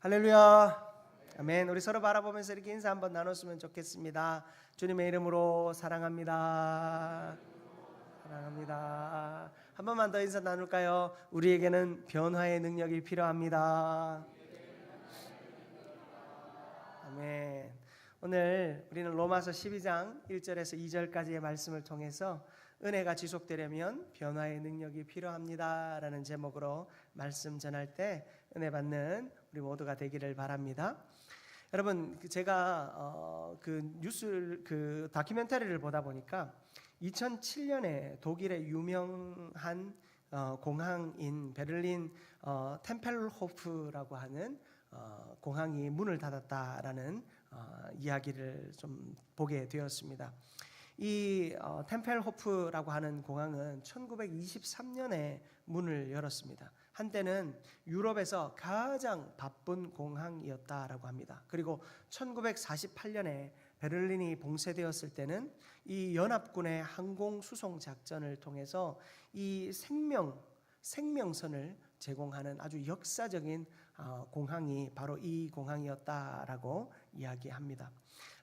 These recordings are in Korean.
할렐루야. 아멘. 우리 서로 바라보면서 이렇게 인사 한번 나눴으면 좋겠습니다. 주님의 이름으로 사랑합니다. 사랑합니다. 한 번만 더 인사 나눌까요? 우리에게는 변화의 능력이 필요합니다. 아멘. 오늘 우리는 로마서 12장 1절에서 2절까지의 말씀을 통해서 은혜가 지속되려면 변화의 능력이 필요합니다 라는 제목으로 말씀 전할 때 은혜 받는 우리 모두가 되기를 바랍니다. 여러분, 제가 그 다큐멘터리를 보다 보니까 2007년에 독일의 유명한 공항인 베를린 템펠호프라고 하는 공항이 문을 닫았다라는 이야기를 좀 보게 되었습니다. 이 템펠호프라고 하는 공항은 1923년에 문을 열었습니다. 한때는 유럽에서 가장 바쁜 공항이었다라고 합니다. 그리고 1948년에 베를린이 봉쇄되었을 때는 이 연합군의 항공 수송 작전을 통해서 이 생명선을 제공하는 아주 역사적인 공항이 바로 이 공항이었다라고 이야기합니다.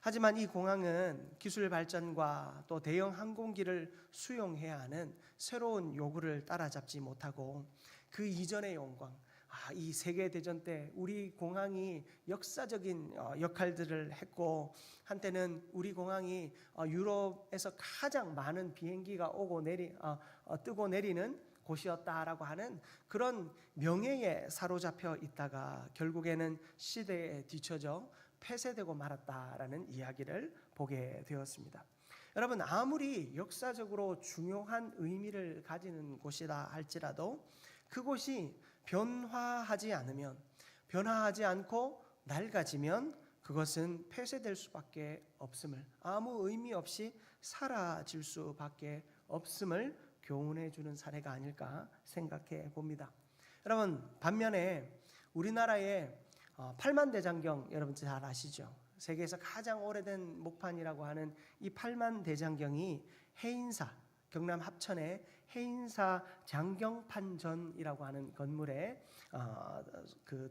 하지만 이 공항은 기술 발전과 또 대형 항공기를 수용해야 하는 새로운 요구를 따라잡지 못하고 그 이전의 영광, 이 세계대전 때 우리 공항이 역사적인 역할들을 했고 한때는 우리 공항이 유럽에서 가장 많은 비행기가 뜨고 내리는 곳이었다라고 하는 그런 명예에 사로잡혀 있다가 결국에는 시대에 뒤처져 폐쇄되고 말았다라는 이야기를 보게 되었습니다. 여러분, 아무리 역사적으로 중요한 의미를 가지는 곳이다 할지라도 그곳이 변화하지 않고 낡아지면 그것은 폐쇄될 수밖에 없음을, 아무 의미 없이 사라질 수밖에 없음을 교훈해 주는 사례가 아닐까 생각해 봅니다. 여러분, 반면에 우리나라의 팔만대장경 여러분 잘 아시죠? 세계에서 가장 오래된 목판이라고 하는 이 팔만대장경이 해인사, 경남 합천의 해인사 장경판전이라고 하는 건물에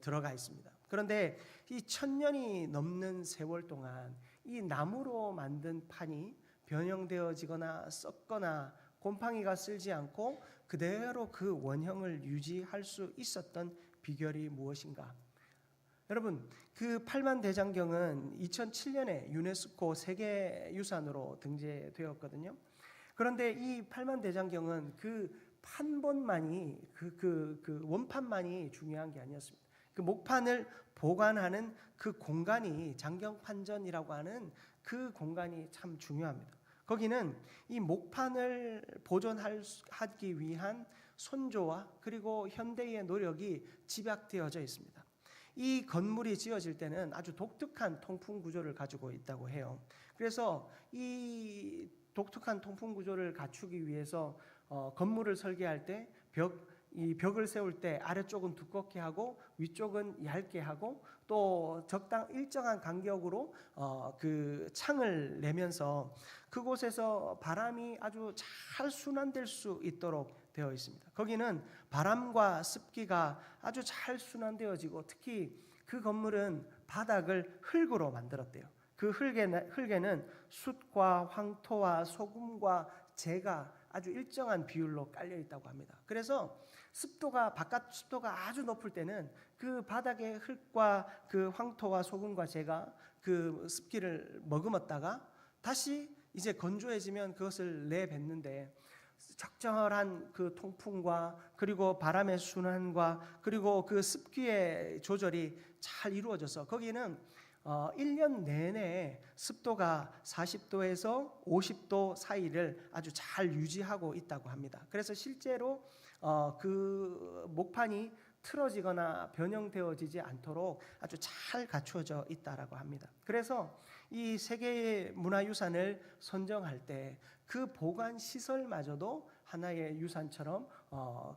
들어가 있습니다. 그런데 이 1000년이 넘는 세월 동안 이 나무로 만든 판이 변형되어지거나 썩거나 곰팡이가 쓸지 않고 그대로 그 원형을 유지할 수 있었던 비결이 무엇인가? 여러분, 그 팔만대장경은 2007년에 유네스코 세계유산으로 등재되었거든요. 그런데 이 팔만대장경은 그 판본만이 그 원판만이 중요한 게 아니었습니다. 그 목판을 보관하는 그 공간이 장경판전이라고 하는 그 공간이 참 중요합니다. 거기는 이 목판을 보존하기 위한 손조와 그리고 현대의 노력이 집약되어져 있습니다. 이 건물이 지어질 때는 아주 독특한 통풍 구조를 가지고 있다고 해요. 그래서 이 독특한 통풍 구조를 갖추기 위해서 건물을 설계할 때 이 벽을 세울 때 아래쪽은 두껍게 하고 위쪽은 얇게 하고 또 일정한 간격으로 그 창을 내면서 그곳에서 바람이 아주 잘 순환될 수 있도록 되어 있습니다. 거기는 바람과 습기가 아주 잘 순환되어지고 특히 그 건물은 바닥을 흙으로 만들었대요. 그 흙에는 숯과 황토와 소금과 재가 아주 일정한 비율로 깔려 있다고 합니다. 그래서 바깥 습도가 아주 높을 때는 그 바닥의 흙과 그 황토와 소금과 재가 그 습기를 머금었다가 다시 이제 건조해지면 그것을 내뱉는데 적절한 그 통풍과 그리고 바람의 순환과 그리고 그 습기의 조절이 잘 이루어져서 거기는 1년 내내 습도가 40도에서 50도 사이를 아주 잘 유지하고 있다고 합니다. 그래서 실제로 그 목판이 틀어지거나 변형되어지지 않도록 아주 잘 갖추어져 있다라고 합니다. 그래서 이 세계의 문화유산을 선정할 때 그 보관 시설마저도 하나의 유산처럼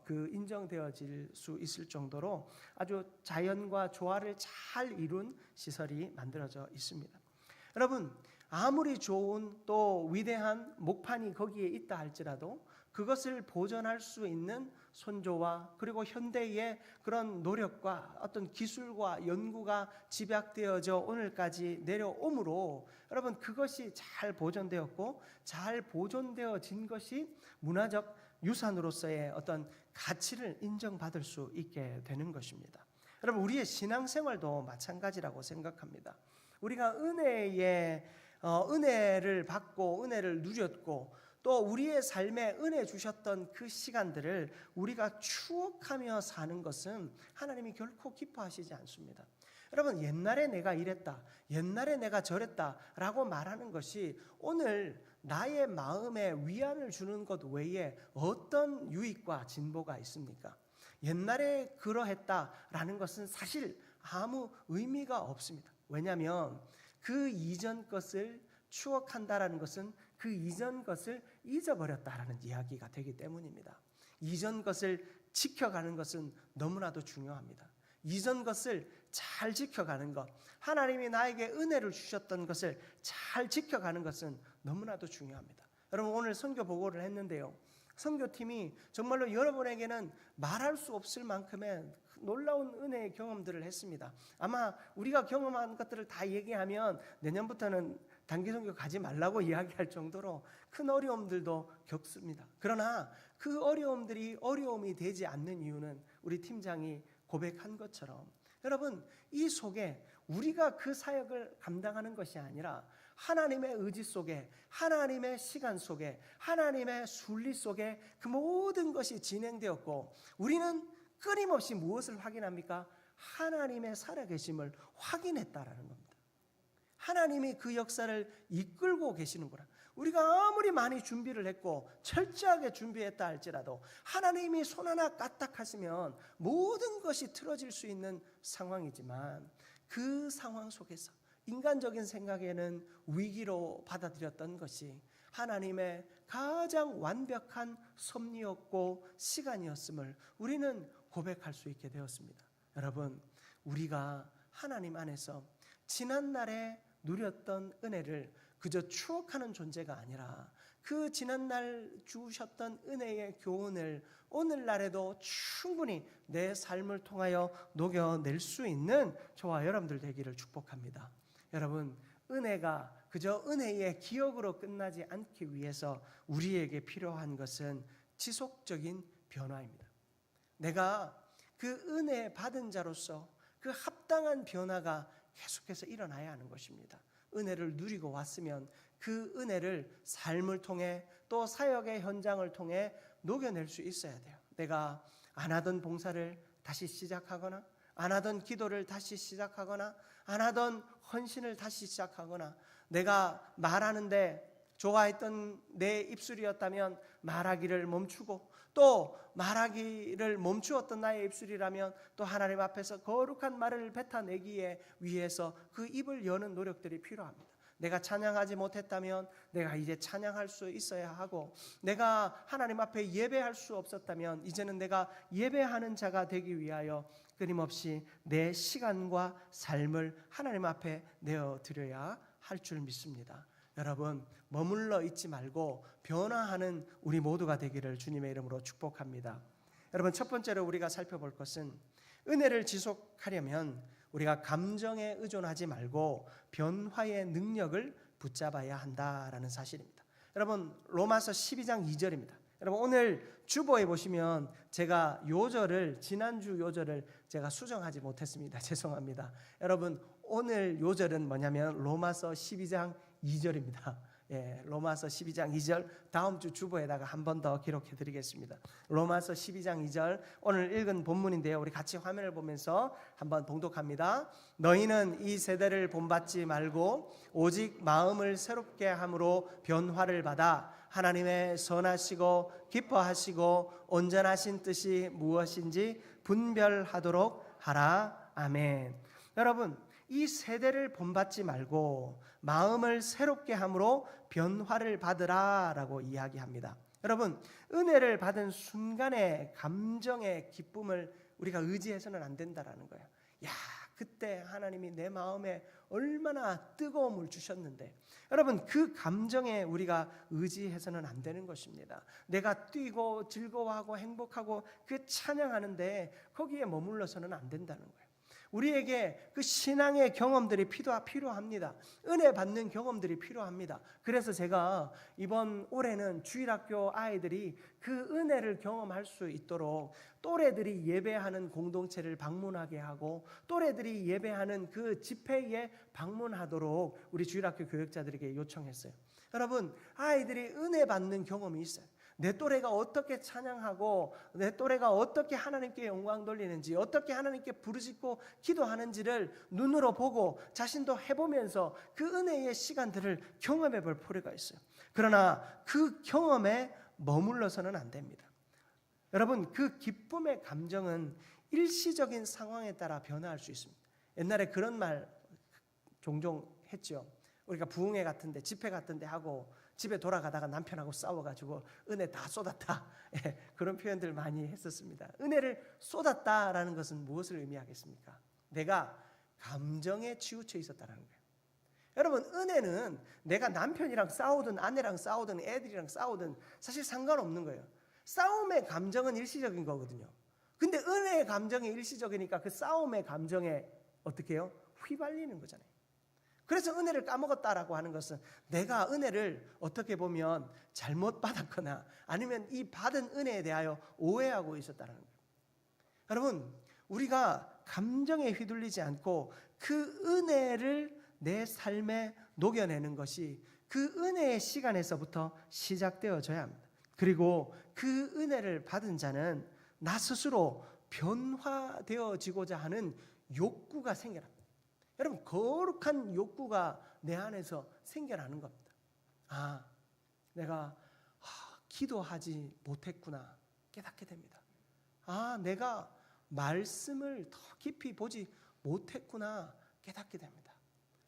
인정되어질 수 있을 정도로 아주 자연과 조화를 잘 이룬 시설이 만들어져 있습니다. 여러분, 아무리 좋은 또 위대한 목판이 거기에 있다 할지라도 그것을 보존할 수 있는 선조와 그리고 현대의 그런 노력과 어떤 기술과 연구가 집약되어져 오늘까지 내려오므로 여러분 그것이 잘 보존되었고 잘 보존되어진 것이 문화적 유산으로서의 어떤 가치를 인정받을 수 있게 되는 것입니다. 여러분 우리의 신앙생활도 마찬가지라고 생각합니다. 우리가 은혜를 받고 은혜를 누렸고 또 우리의 삶에 은혜 주셨던 그 시간들을 우리가 추억하며 사는 것은 하나님이 결코 기뻐하시지 않습니다. 여러분 옛날에 내가 이랬다, 옛날에 내가 저랬다 라고 말하는 것이 오늘 나의 마음에 위안을 주는 것 외에 어떤 유익과 진보가 있습니까? 옛날에 그러했다라는 것은 사실 아무 의미가 없습니다. 왜냐하면 그 이전 것을 추억한다라는 것은 그 이전 것을 잊어버렸다라는 이야기가 되기 때문입니다. 이전 것을 지켜가는 것은 너무나도 중요합니다. 이전 것을 잘 지켜가는 것, 하나님이 나에게 은혜를 주셨던 것을 잘 지켜가는 것은 너무나도 중요합니다. 여러분 오늘 선교 보고를 했는데요, 선교팀이 정말로 여러분에게는 말할 수 없을 만큼의 놀라운 은혜의 경험들을 했습니다. 아마 우리가 경험한 것들을 다 얘기하면 내년부터는 단기 선교 가지 말라고 이야기할 정도로 큰 어려움들도 겪습니다. 그러나 그 어려움들이 어려움이 되지 않는 이유는 우리 팀장이 고백한 것처럼 여러분 이 속에 우리가 그 사역을 감당하는 것이 아니라 하나님의 의지 속에, 하나님의 시간 속에, 하나님의 순리 속에 그 모든 것이 진행되었고 우리는 끊임없이 무엇을 확인합니까? 하나님의 살아계심을 확인했다라는 겁니다. 하나님이 그 역사를 이끌고 계시는구나. 우리가 아무리 많이 준비를 했고 철저하게 준비했다 할지라도 하나님이 손 하나 까딱하시면 모든 것이 틀어질 수 있는 상황이지만 그 상황 속에서 인간적인 생각에는 위기로 받아들였던 것이 하나님의 가장 완벽한 섭리였고 시간이었음을 우리는 고백할 수 있게 되었습니다. 여러분 우리가 하나님 안에서 지난날에 누렸던 은혜를 그저 추억하는 존재가 아니라 그 지난날 주셨던 은혜의 교훈을 오늘날에도 충분히 내 삶을 통하여 녹여낼 수 있는 저와 여러분들 되기를 축복합니다. 여러분 은혜가 그저 은혜의 기억으로 끝나지 않기 위해서 우리에게 필요한 것은 지속적인 변화입니다. 내가 그 은혜 받은 자로서 그 합당한 변화가 계속해서 일어나야 하는 것입니다. 은혜를 누리고 왔으면 그 은혜를 삶을 통해 또 사역의 현장을 통해 녹여낼 수 있어야 돼요. 내가 안 하던 봉사를 다시 시작하거나 안 하던 기도를 다시 시작하거나 안 하던 헌신을 다시 시작하거나 내가 말하는데 좋아했던 내 입술이었다면 말하기를 멈추고 또 말하기를 멈추었던 나의 입술이라면 또 하나님 앞에서 거룩한 말을 뱉어내기에 위해서 그 입을 여는 노력들이 필요합니다. 내가 찬양하지 못했다면 내가 이제 찬양할 수 있어야 하고 내가 하나님 앞에 예배할 수 없었다면 이제는 내가 예배하는 자가 되기 위하여 끊임없이 내 시간과 삶을 하나님 앞에 내어드려야 할 줄 믿습니다. 여러분 머물러 있지 말고 변화하는 우리 모두가 되기를 주님의 이름으로 축복합니다. 여러분 첫 번째로 우리가 살펴볼 것은 은혜를 지속하려면 우리가 감정에 의존하지 말고 변화의 능력을 붙잡아야 한다라는 사실입니다. 여러분 로마서 12장 2절입니다. 여러분 오늘 주보에 보시면 제가 요절을 지난주 요절을 제가 수정하지 못했습니다. 죄송합니다. 여러분 오늘 요절은 뭐냐면 로마서 12장 2절입니다. 로마서 12장 2절 다음 주 주보에다가 한 번 더 기록해 드리겠습니다. 로마서 12장 2절 오늘 읽은 본문인데요. 우리 같이 화면을 보면서 한번 봉독합니다. 너희는 이 세대를 본받지 말고 오직 마음을 새롭게 함으로 변화를 받아 하나님의 선하시고 기뻐하시고 온전하신 뜻이 무엇인지 분별하도록 하라. 아멘. 여러분 이 세대를 본받지 말고 마음을 새롭게 함으로 변화를 받으라라고 이야기합니다. 여러분 은혜를 받은 순간의 감정의 기쁨을 우리가 의지해서는 안 된다라는 거예요. 야 그때 하나님이 내 마음에 얼마나 뜨거움을 주셨는데, 여러분 그 감정에 우리가 의지해서는 안 되는 것입니다. 내가 뛰고 즐거워하고 행복하고 그 찬양하는데 거기에 머물러서는 안 된다는 거예요. 우리에게 그 신앙의 경험들이 필요합니다. 은혜 받는 경험들이 필요합니다. 그래서 제가 이번 올해는 주일학교 아이들이 그 은혜를 경험할 수 있도록 또래들이 예배하는 공동체를 방문하게 하고 또래들이 예배하는 그 집회에 방문하도록 우리 주일학교 교역자들에게 요청했어요. 여러분, 아이들이 은혜 받는 경험이 있어요. 내 또래가 어떻게 찬양하고 내 또래가 어떻게 하나님께 영광 돌리는지, 어떻게 하나님께 부르짖고 기도하는지를 눈으로 보고 자신도 해보면서 그 은혜의 시간들을 경험해 볼 필요가 있어요. 그러나 그 경험에 머물러서는 안 됩니다. 여러분, 그 기쁨의 감정은 일시적인 상황에 따라 변화할 수 있습니다. 옛날에 그런 말 종종 했죠. 우리가 부흥회 같은데 집회 같은데 하고 집에 돌아가다가 남편하고 싸워가지고 은혜 다 쏟았다. 그런 표현들 많이 했었습니다. 은혜를 쏟았다라는 것은 무엇을 의미하겠습니까? 내가 감정에 치우쳐 있었다는 거예요. 여러분, 은혜는 내가 남편이랑 싸우든 아내랑 싸우든 애들이랑 싸우든 사실 상관없는 거예요. 싸움의 감정은 일시적인 거거든요. 근데 은혜의 감정이 일시적이니까 그 싸움의 감정에 어떻게 해요? 휘발리는 거잖아요. 그래서 은혜를 까먹었다라고 하는 것은 내가 은혜를 어떻게 보면 잘못 받았거나 아니면 이 받은 은혜에 대하여 오해하고 있었다는 거예요. 여러분, 우리가 감정에 휘둘리지 않고 그 은혜를 내 삶에 녹여내는 것이 그 은혜의 시간에서부터 시작되어져야 합니다. 그리고 그 은혜를 받은 자는 나 스스로 변화되어지고자 하는 욕구가 생겨납니다. 여러분, 거룩한 욕구가 내 안에서 생겨나는 겁니다. 아, 내가 기도하지 못했구나 깨닫게 됩니다. 아, 내가 말씀을 더 깊이 보지 못했구나 깨닫게 됩니다.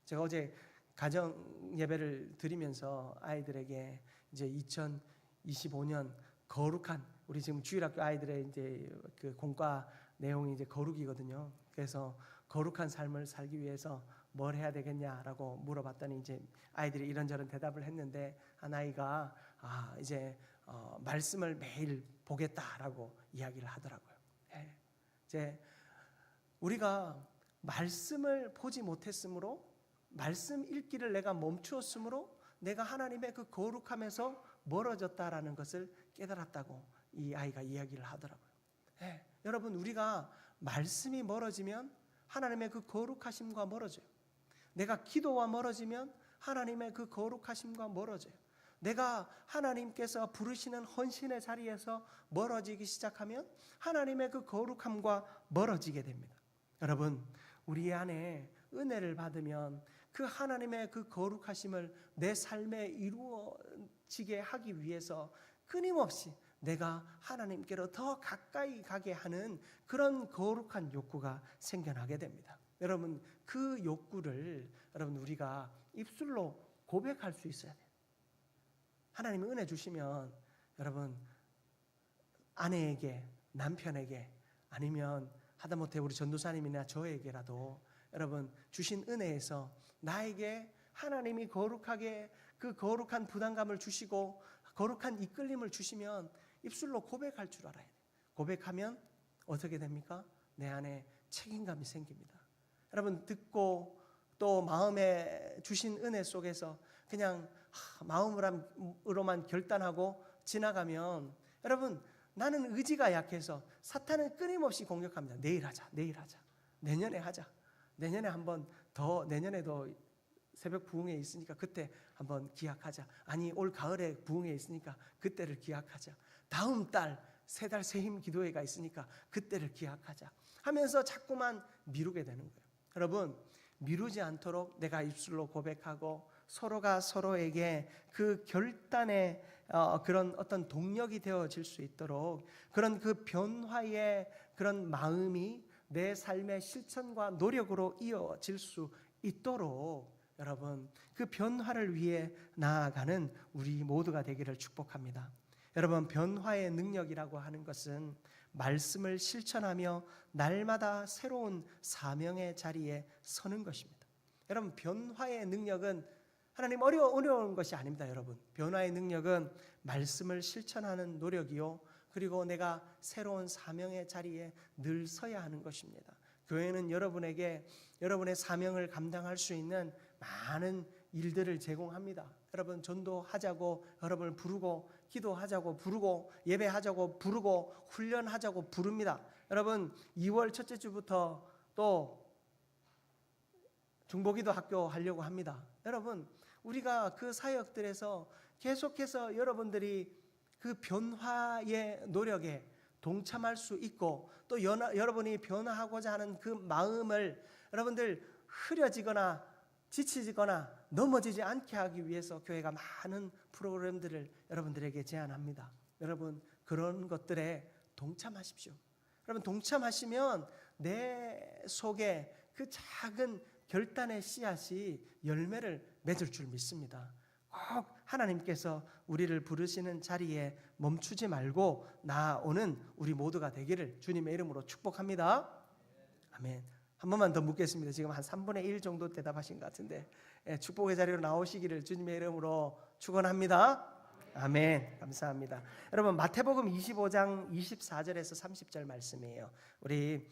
제가 어제 가정 예배를 드리면서 아이들에게 이제 2025년 거룩한, 우리 지금 주일학교 아이들의 이제 그 공과 내용이 이제 거룩이거든요. 그래서 거룩한 삶을 살기 위해서 뭘 해야 되겠냐라고 물어봤더니 이제 아이들이 이런저런 대답을 했는데 한 아이가 이제 말씀을 매일 보겠다라고 이야기를 하더라고요. 이제 우리가 말씀을 보지 못했으므로, 말씀 읽기를 내가 멈추었으므로 내가 하나님의 그 거룩함에서 멀어졌다라는 것을 깨달았다고 이 아이가 이야기를 하더라고요. 여러분, 우리가 말씀이 멀어지면 하나님의 그 거룩하심과 멀어져요. 내가 기도와 멀어지면 하나님의 그 거룩하심과 멀어져요. 내가 하나님께서 부르시는 헌신의 자리에서 멀어지기 시작하면 하나님의 그 거룩함과 멀어지게 됩니다. 여러분, 우리 안에 은혜를 받으면 그 하나님의 그 거룩하심을 내 삶에 이루어지게 하기 위해서 끊임없이 내가 하나님께로 더 가까이 가게 하는 그런 거룩한 욕구가 생겨나게 됩니다. 여러분, 그 욕구를 여러분 우리가 입술로 고백할 수 있어야 돼요. 하나님이 은혜 주시면 여러분 아내에게, 남편에게, 아니면 하다못해 우리 전도사님이나 저에게라도 여러분 주신 은혜에서 나에게 하나님이 거룩하게 그 거룩한 부담감을 주시고 거룩한 이끌림을 주시면 입술로 고백할 줄 알아야 돼요. 고백하면 어떻게 됩니까? 내 안에 책임감이 생깁니다. 여러분, 듣고 또 마음에 주신 은혜 속에서 그냥 마음으로만 결단하고 지나가면 여러분, 나는 의지가 약해서 사탄은 끊임없이 공격합니다. 내일 하자, 내년에 하자, 내년에 한번 더, 내년에도 새벽 부흥회 있으니까 그때 한번 기약하자. 아니, 올 가을에 부흥회 있으니까 그때를 기약하자. 다음 달 세 달 새힘 기도회가 있으니까 그때를 기약하자 하면서 자꾸만 미루게 되는 거예요. 여러분, 미루지 않도록 내가 입술로 고백하고 서로가 서로에게 그 결단의 그런 어떤 동력이 되어질 수 있도록 그런 그 변화의 그런 마음이 내 삶의 실천과 노력으로 이어질 수 있도록 여러분, 그 변화를 위해 나아가는 우리 모두가 되기를 축복합니다. 여러분, 변화의 능력이라고 하는 것은 말씀을 실천하며 날마다 새로운 사명의 자리에 서는 것입니다. 여러분, 변화의 능력은 하나님 어려운 것이 아닙니다. 여러분, 변화의 능력은 말씀을 실천하는 노력이요, 그리고 내가 새로운 사명의 자리에 늘 서야 하는 것입니다. 교회는 여러분에게 여러분의 사명을 감당할 수 있는 많은 일들을 제공합니다. 여러분, 전도하자고 여러분을 부르고, 기도하자고 부르고, 예배하자고 부르고, 훈련하자고 부릅니다. 여러분, 2월 첫째 주부터 또 중보기도 학교 하려고 합니다. 여러분, 우리가 그 사역들에서 계속해서 여러분들이 그 변화의 노력에 동참할 수 있고, 또 여러분이 변화하고자 하는 그 마음을 여러분들 흐려지거나 지치거나 넘어지지 않게 하기 위해서 교회가 많은 프로그램들을 여러분들에게 제안합니다. 여러분, 그런 것들에 동참하십시오. 여러분, 동참하시면 내 속에 그 작은 결단의 씨앗이 열매를 맺을 줄 믿습니다. 꼭 하나님께서 우리를 부르시는 자리에 멈추지 말고 나아오는 우리 모두가 되기를 주님의 이름으로 축복합니다. 아멘. 한 번만 더 묻겠습니다. 지금 한 3분의 1 정도 대답하신 것 같은데, 축복의 자리로 나오시기를 주님의 이름으로 축원합니다. 아멘. 감사합니다. 여러분, 마태복음 25장 24절에서 30절 말씀이에요. 우리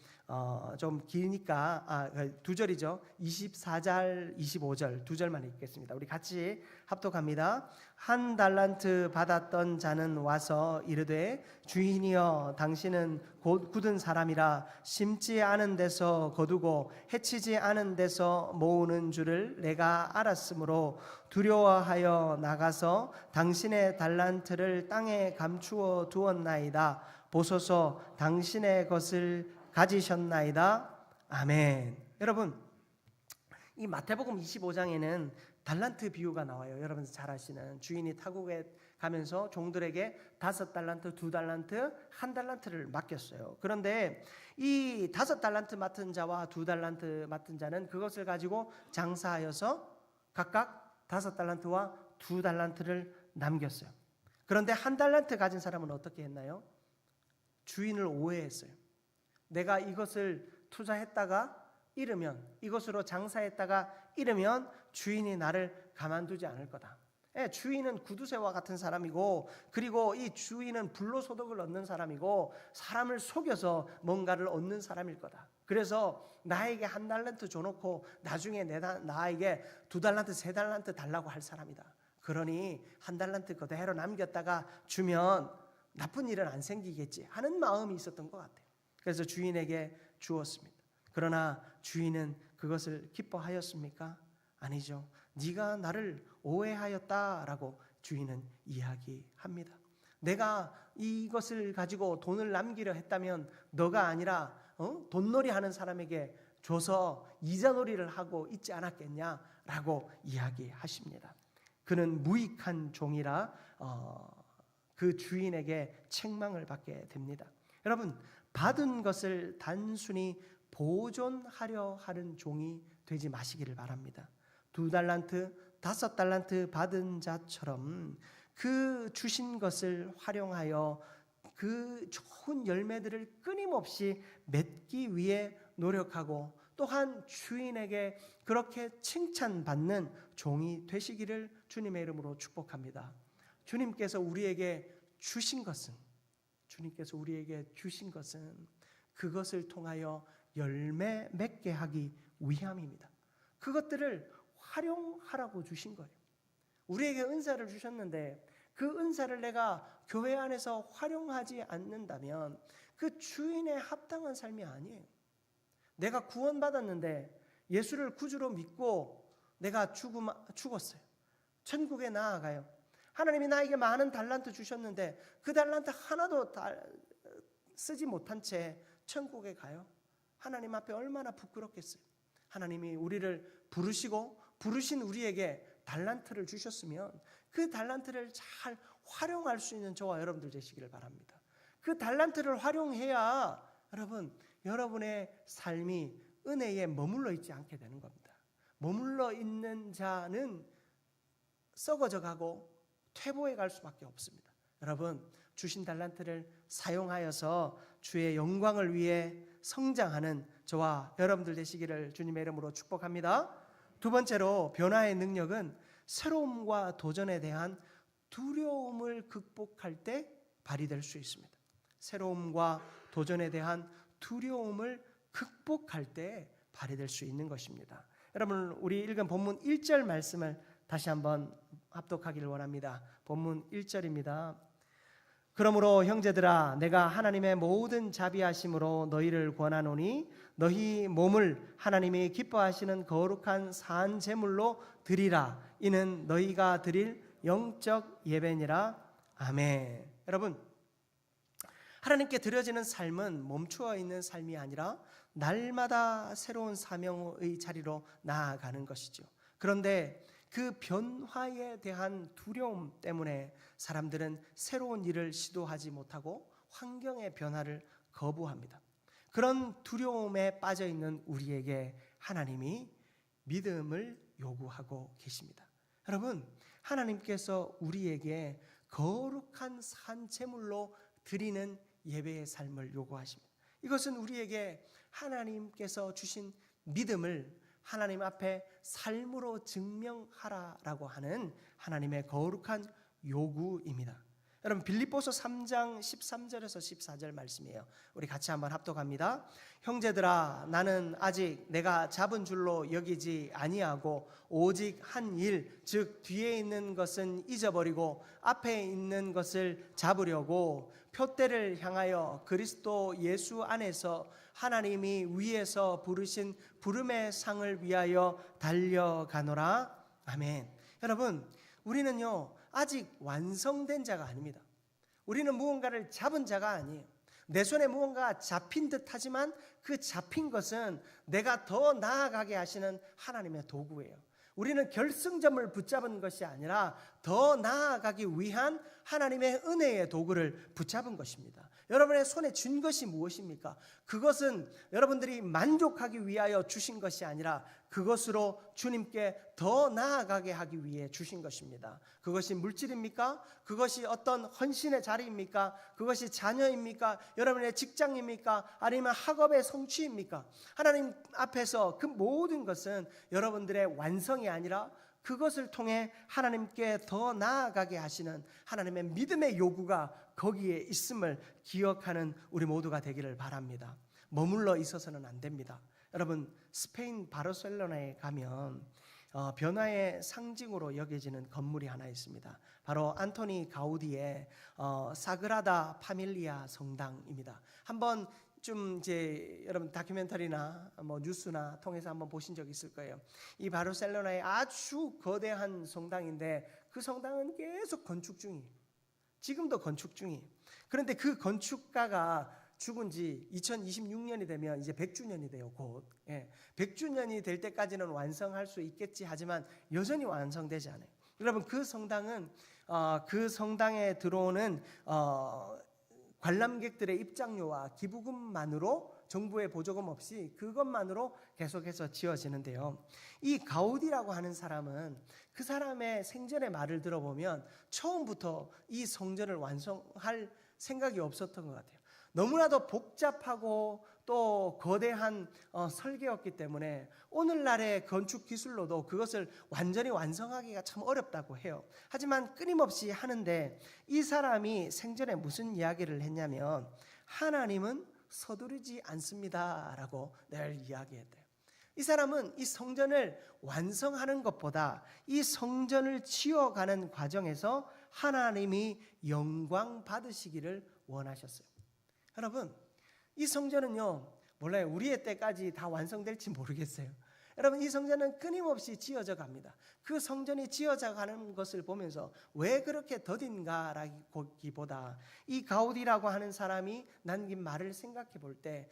좀 기니까 두 절이죠. 24절, 25절 두 절만 읽겠습니다. 우리 같이 합독합니다. 한 달란트 받았던 자는 와서 이르되, 주인이여, 당신은 곧 굳은 사람이라 심지 않은 데서 거두고 해치지 않은 데서 모으는 줄을 내가 알았으므로 두려워하여 나가서 당신의 달란트를 땅에 감추어 두었나이다. 보소서, 당신의 것을 가지셨나이다. 아멘. 여러분, 이 마태복음 25장에는 달란트 비유가 나와요. 여러분 잘 아시는, 주인이 타국에 가면서 종들에게 5달란트, 2달란트, 1달란트를 맡겼어요. 그런데 이 5달란트 맡은 자와 2달란트 맡은 자는 그것을 가지고 장사하여서 각각 5달란트와 2달란트를 남겼어요. 그런데 1달란트 가진 사람은 어떻게 했나요? 주인을 오해했어요. 내가 이것을 투자했다가 잃으면, 이것으로 장사했다가 잃으면 주인이 나를 가만두지 않을 거다. 주인은 구두쇠와 같은 사람이고, 그리고 이 주인은 불로소득을 얻는 사람이고, 사람을 속여서 뭔가를 얻는 사람일 거다. 그래서 나에게 1달란트 줘놓고 나중에 나에게 2달란트, 3달란트 달라고 할 사람이다. 그러니 1달란트 그대로 남겼다가 주면 나쁜 일은 안 생기겠지 하는 마음이 있었던 것 같아요. 그래서 주인에게 주었습니다. 그러나 주인은 그것을 기뻐하였습니까? 아니죠. 네가 나를 오해하였다라고 주인은 이야기합니다. 내가 이것을 가지고 돈을 남기려 했다면 너가 아니라 돈놀이 하는 사람에게 줘서 이자놀이를 하고 있지 않았겠냐라고 이야기하십니다. 그는 무익한 종이라 그 주인에게 책망을 받게 됩니다. 여러분, 받은 것을 단순히 보존하려 하는 종이 되지 마시기를 바랍니다. 2달란트, 5달란트 받은 자처럼 그 주신 것을 활용하여 그 좋은 열매들을 끊임없이 맺기 위해 노력하고, 또한 주인에게 그렇게 칭찬받는 종이 되시기를 주님의 이름으로 축복합니다. 주님께서 우리에게 주신 것은 그것을 통하여 열매 맺게 하기 위함입니다. 그것들을 활용하라고 주신 거예요. 우리에게 은사를 주셨는데 그 은사를 내가 교회 안에서 활용하지 않는다면 그 주인에 합당한 삶이 아니에요. 내가 구원받았는데 예수를 구주로 믿고 내가 죽었어요. 천국에 나아가요. 하나님이 나에게 많은 달란트 주셨는데 그 달란트 하나도 쓰지 못한 채 천국에 가요. 하나님 앞에 얼마나 부끄럽겠어요. 하나님이 우리를 부르신 우리에게 달란트를 주셨으면 그 달란트를 잘 활용할 수 있는 저와 여러분들 되시기를 바랍니다. 그 달란트를 활용해야 여러분의 삶이 은혜에 머물러 있지 않게 되는 겁니다. 머물러 있는 자는 썩어져 가고 퇴보해 갈 수밖에 없습니다. 여러분, 주신 달란트를 사용하여서 주의 영광을 위해 성장하는 저와 여러분들 되시기를 주님의 이름으로 축복합니다. 두 번째로 변화의 능력은 새로움과 도전에 대한 두려움을 극복할 때 발휘될 수 있습니다. 새로움과 도전에 대한 두려움을 극복할 때 발휘될 수 있는 것입니다. 여러분, 우리 읽은 본문 1절 말씀을 다시 한번 합독하기를 원합니다. 본문 1절입니다. 그러므로 형제들아, 내가 하나님의 모든 자비하심으로 너희를 권하노니 너희 몸을 하나님이 기뻐하시는 거룩한 산 제물로 드리라. 이는 너희가 드릴 영적 예배니라. 아멘. 여러분, 하나님께 드려지는 삶은 멈추어 있는 삶이 아니라 날마다 새로운 사명의 자리로 나아가는 것이죠. 그런데 그 변화에 대한 두려움 때문에 사람들은 새로운 일을 시도하지 못하고 환경의 변화를 거부합니다. 그런 두려움에 빠져 있는 우리에게 하나님이 믿음을 요구하고 계십니다. 여러분, 하나님께서 우리에게 거룩한 산제물로 드리는 예배의 삶을 요구하십니다. 이것은 우리에게 하나님께서 주신 믿음을 하나님 앞에 삶으로 증명하라라고 하는 하나님의 거룩한 요구입니다. 여러분, 빌립보서 3장 13절에서 14절 말씀이에요. 우리 같이 한번 합독합니다. 형제들아, 나는 아직 내가 잡은 줄로 여기지 아니하고 오직 한 일, 즉 뒤에 있는 것은 잊어버리고 앞에 있는 것을 잡으려고 표대를 향하여 그리스도 예수 안에서 하나님이 위에서 부르신 부름의 상을 위하여 달려가노라. 아멘. 여러분, 우리는요 아직 완성된 자가 아닙니다. 우리는 무언가를 잡은 자가 아니에요. 내 손에 무언가 잡힌 듯 하지만 그 잡힌 것은 내가 더 나아가게 하시는 하나님의 도구예요. 우리는 결승점을 붙잡은 것이 아니라 더 나아가기 위한 하나님의 은혜의 도구를 붙잡은 것입니다. 여러분의 손에 쥔 것이 무엇입니까? 그것은 여러분들이 만족하기 위하여 주신 것이 아니라 그것으로 주님께 더 나아가게 하기 위해 주신 것입니다. 그것이 물질입니까? 그것이 어떤 헌신의 자리입니까? 그것이 자녀입니까? 여러분의 직장입니까? 아니면 학업의 성취입니까? 하나님 앞에서 그 모든 것은 여러분들의 완성이 아니라 그것을 통해 하나님께 더 나아가게 하시는 하나님의 믿음의 요구가 거기에 있음을 기억하는 우리 모두가 되기를 바랍니다. 머물러 있어서는 안 됩니다. 여러분, 스페인 바르셀로나에 가면 변화의 상징으로 여겨지는 건물이 하나 있습니다. 바로 안토니 가우디의 사그라다 파밀리아 성당입니다. 한번 좀 이제 여러분 다큐멘터리나 뭐 뉴스나 통해서 한번 보신 적 있을 거예요. 이 바르셀로나의 아주 거대한 성당인데 그 성당은 계속 건축 중이에요. 지금도 건축 중이에요. 그런데 그 건축가가 죽은 지 2026년이 되면 이제 100주년이 돼요. 곧 100주년이 될 때까지는 완성할 수 있겠지 하지만 여전히 완성되지 않아요. 여러분, 그 성당은 그 성당에 들어오는 관람객들의 입장료와 기부금만으로, 정부의 보조금 없이 그것만으로 계속해서 지어지는데요. 이 가우디라고 하는 사람은 그 사람의 생전의 말을 들어보면 처음부터 이 성전을 완성할 생각이 없었던 것 같아요. 너무나도 복잡하고 또 거대한 설계였기 때문에 오늘날의 건축 기술로도 그것을 완전히 완성하기가 참 어렵다고 해요. 하지만 끊임없이 하는데 이 사람이 생전에 무슨 이야기를 했냐면 하나님은 서두르지 않습니다 라고 늘 이야기했대요. 이 사람은 이 성전을 완성하는 것보다 이 성전을 지어가는 과정에서 하나님이 영광 받으시기를 원하셨어요. 여러분, 이 성전은요, 몰라요. 우리의 때까지 다 완성될지 모르겠어요. 여러분, 이 성전은 끊임없이 지어져 갑니다. 그 성전이 지어져 가는 것을 보면서 왜 그렇게 더딘가라기보다 이 가우디라고 하는 사람이 남긴 말을 생각해 볼 때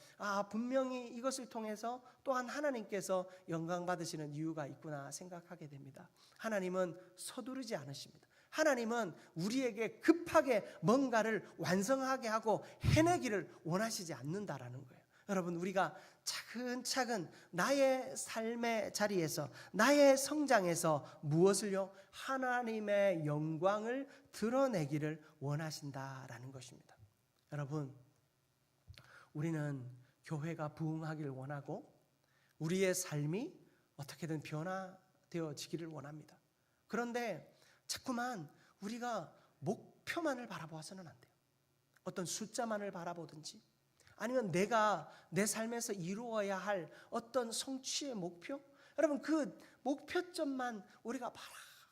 분명히 이것을 통해서 또한 하나님께서 영광 받으시는 이유가 있구나 생각하게 됩니다. 하나님은 서두르지 않으십니다. 하나님은 우리에게 급하게 뭔가를 완성하게 하고 해내기를 원하시지 않는다라는 거예요. 여러분, 우리가 차근차근 나의 삶의 자리에서, 나의 성장에서 무엇을요? 하나님의 영광을 드러내기를 원하신다라는 것입니다. 여러분, 우리는 교회가 부흥하기를 원하고 우리의 삶이 어떻게든 변화되어지기를 원합니다. 그런데 자꾸만 우리가 목표만을 바라보아서는 안 돼요. 어떤 숫자만을 바라보든지 아니면 내가 내 삶에서 이루어야 할 어떤 성취의 목표, 여러분 그 목표점만 우리가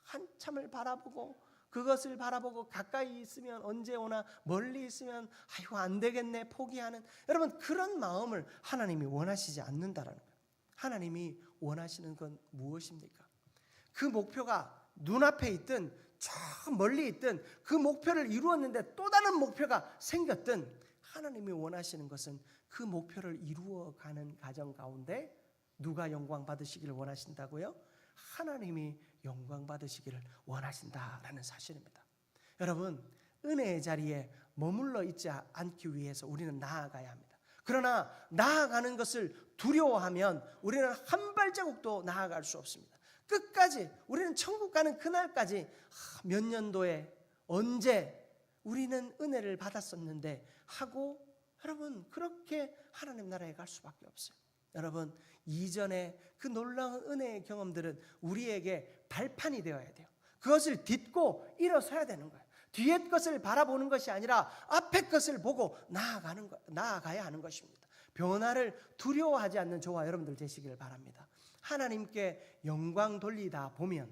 한참을 바라보고 그것을 바라보고 가까이 있으면 언제 오나 멀리 있으면 아이고 안 되겠네 포기하는, 여러분 그런 마음을 하나님이 원하시지 않는다라는 거예요. 하나님이 원하시는 건 무엇입니까? 그 목표가 눈앞에 있든 저 멀리 있든 그 목표를 이루었는데 또 다른 목표가 생겼든 하나님이 원하시는 것은 그 목표를 이루어가는 과정 가운데 누가 영광 받으시기를 원하신다고요? 하나님이 영광 받으시기를 원하신다라는 사실입니다. 여러분 은혜의 자리에 머물러 있지 않기 위해서 우리는 나아가야 합니다. 그러나 나아가는 것을 두려워하면 우리는 한 발자국도 나아갈 수 없습니다. 끝까지 우리는 천국 가는 그날까지 몇 년도에 언제 우리는 은혜를 받았었는데 하고 여러분 그렇게 하나님 나라에 갈 수밖에 없어요. 여러분 이전에 그 놀라운 은혜의 경험들은 우리에게 발판이 되어야 돼요. 그것을 딛고 일어서야 되는 거예요. 뒤에 것을 바라보는 것이 아니라 앞에 것을 보고 나아가야 하는 것입니다. 변화를 두려워하지 않는 저와 여러분들 되시기를 바랍니다. 하나님께 영광 돌리다 보면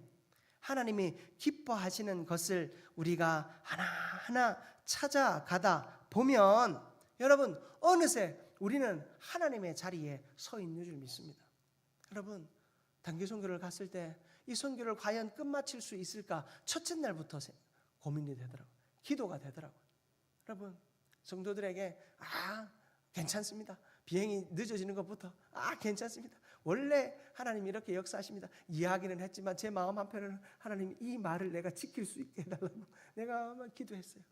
하나님이 기뻐하시는 것을 우리가 하나하나 찾아가다 보면 여러분 어느새 우리는 하나님의 자리에 서 있는 줄 믿습니다. 여러분 단기 선교를 갔을 때 이 선교를 과연 끝마칠 수 있을까 첫째 날부터 고민이 되더라고요. 기도가 되더라고요. 여러분 성도들에게 괜찮습니다. 비행이 늦어지는 것부터 괜찮습니다. 원래 하나님이 이렇게 역사하십니다. 이야기는 했지만 제 마음 한편으로는 하나님 이 말을 내가 지킬 수 있게 해달라고 내가 기도했어요.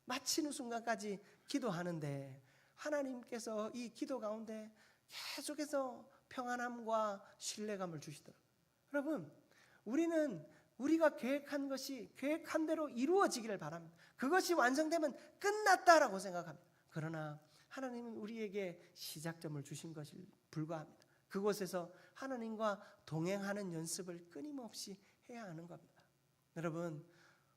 마치는 순간까지 기도하는데 하나님께서 이 기도 가운데 계속해서 평안함과 신뢰감을 주시더라고요. 여러분 우리는 우리가 계획한 것이 계획한 대로 이루어지기를 바랍니다. 그것이 완성되면 끝났다라고 생각합니다. 그러나 하나님은 우리에게 시작점을 주신 것이 불과합니다. 그곳에서 하나님과 동행하는 연습을 끊임없이 해야 하는 겁니다. 여러분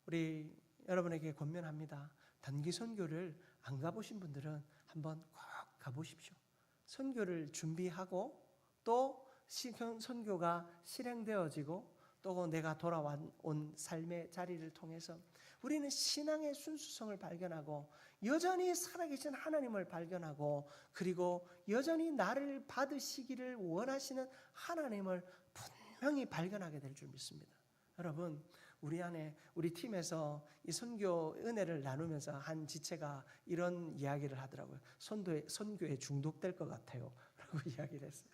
우리 여러분에게 권면합니다. 단기 선교를 안 가보신 분들은 한번 꼭 가보십시오. 선교를 준비하고 또 선교가 실행되어지고 또 내가 돌아온 삶의 자리를 통해서 우리는 신앙의 순수성을 발견하고 여전히 살아계신 하나님을 발견하고 그리고 여전히 나를 받으시기를 원하시는 하나님을 분명히 발견하게 될 줄 믿습니다. 여러분 우리 안에 우리 팀에서 이 선교 은혜를 나누면서 한 지체가 이런 이야기를 하더라고요. 선교에 중독될 것 같아요 라고 이야기를 했어요.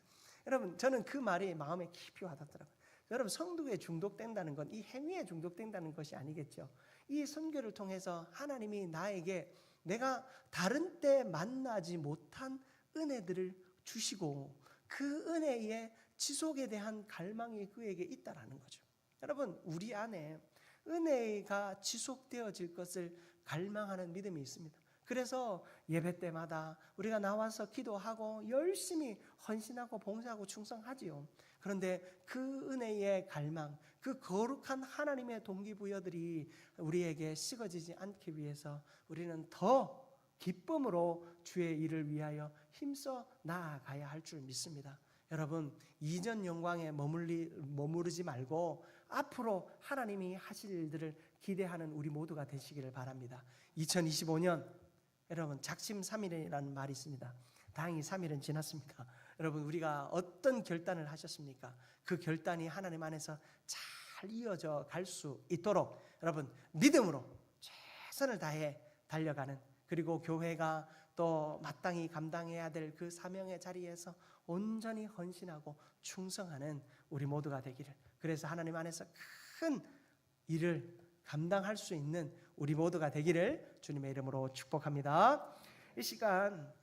여러분 저는 그 말이 마음에 깊이 와닿더라고요. 여러분 선교에 중독된다는 건 이 행위에 중독된다는 것이 아니겠죠. 이 선교를 통해서 하나님이 나에게 내가 다른 때 만나지 못한 은혜들을 주시고 그 은혜의 지속에 대한 갈망이 그에게 있다라는 거죠. 여러분 우리 안에 은혜가 지속되어질 것을 갈망하는 믿음이 있습니다. 그래서 예배 때마다 우리가 나와서 기도하고 열심히 헌신하고 봉사하고 충성하지요. 그런데 그 은혜의 갈망, 그 거룩한 하나님의 동기부여들이 우리에게 식어지지 않기 위해서 우리는 더 기쁨으로 주의 일을 위하여 힘써 나아가야 할 줄 믿습니다. 여러분 이전 영광에 머무르지 말고 앞으로 하나님이 하실 일들을 기대하는 우리 모두가 되시기를 바랍니다. 2025년 여러분 작심삼일이라는 말이 있습니다. 다행히 3일은 지났습니다. 여러분 우리가 어떤 결단을 하셨습니까? 그 결단이 하나님 안에서 잘 이어져 갈 수 있도록 여러분 믿음으로 최선을 다해 달려가는, 그리고 교회가 또 마땅히 감당해야 될 그 사명의 자리에서 온전히 헌신하고 충성하는 우리 모두가 되기를, 그래서 하나님 안에서 큰 일을 감당할 수 있는 우리 모두가 되기를 주님의 이름으로 축복합니다. 이 시간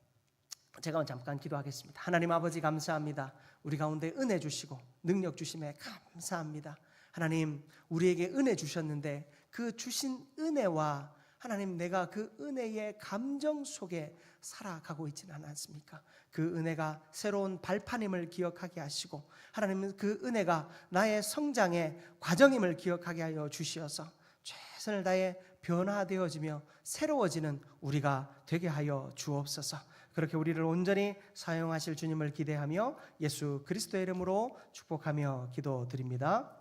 제가 잠깐 기도하겠습니다. 하나님 아버지 감사합니다. 우리 가운데 은혜 주시고 능력 주심에 감사합니다. 하나님 우리에게 은혜 주셨는데 그 주신 은혜와 하나님, 내가 그 은혜의 감정 속에 살아가고 있지는 않습니까? 그 은혜가 새로운 발판임을 기억하게 하시고, 하나님은 그 은혜가 나의 성장의 과정임을 기억하게 하여 주시어서 최선을 다해 변화되어지며 새로워지는 우리가 되게 하여 주옵소서. 그렇게 우리를 온전히 사용하실 주님을 기대하며 예수 그리스도의 이름으로 축복하며 기도드립니다.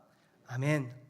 아멘.